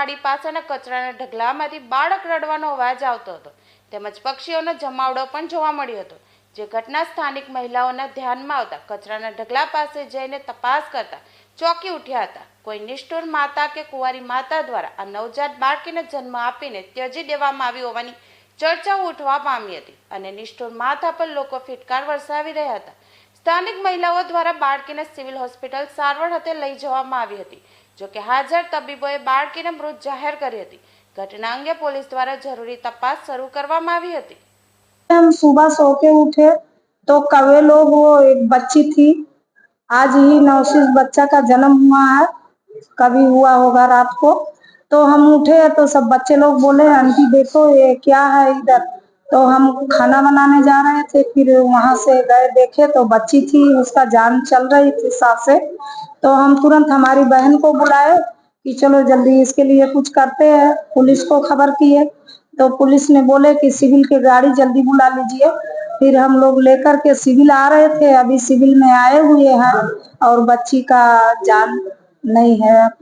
વાડી પાસેના કચરાના ઢગલામાંથી બાળક રડવાનો અવાજ આવતો હતો તેમજ પક્ષીઓનો જમાવડો પણ જોવા મળ્યો હતો, જે ઘટના સ્થાનિક મહિલાઓના ધ્યાનમાં આવતા કચરાના ઢગલા પાસે જઈને તપાસ કરતા ચોંકી ઉઠ્યા હતા। કોઈ નિષ્ઠુર માતા કે કુંવારી માતા દ્વારા આ નવજાત બાળકીને જન્મ આપીને ત્યજી દેવામાં આવી હોવાની ચર્ચાઓ ઉઠવા પામી હતી અને નિષ્ઠુર માતા પર લોકો ફિટકાર વરસાવી રહ્યા હતા। સ્થાનિક મહિલાઓ દ્વારા બાળકીને સિવિલ હોસ્પિટલ સારવાર અર્થે લઈ જવામાં આવી હતી, જોકે હાજર તબીબોએ બાળકીને મૃત જાહેર કરી હતી। घटना अंगे पुलिस द्वारा जरूरी तपास शुरू करवामां आवी हती। हम सुबह सो के उठे तो कवे लोग वो एक बच्ची थी, आज ही नवशीष बच्चा का जन्म हुआ है, कभी हुआ होगा रात को। तो हम उठे तो सब बच्चे लोग बोले आंटी देखो ये क्या है इधर। तो हम खाना बनाने जा रहे थे, फिर वहां से गए देखे तो बच्ची थी, उसका जान चल रही थी सांस से। तो हम तुरंत हमारी बहन को बुलाए कि चलो जल्दी इसके लिए कुछ करते हैं। पुलिस को खबर किए तो पुलिस ने बोले कि सिविल की गाड़ी जल्दी बुला लीजिए। फिर हम लोग लेकर के सिविल आ रहे थे, अभी सिविल में आए हुए हैं और बच्ची का जान नहीं है।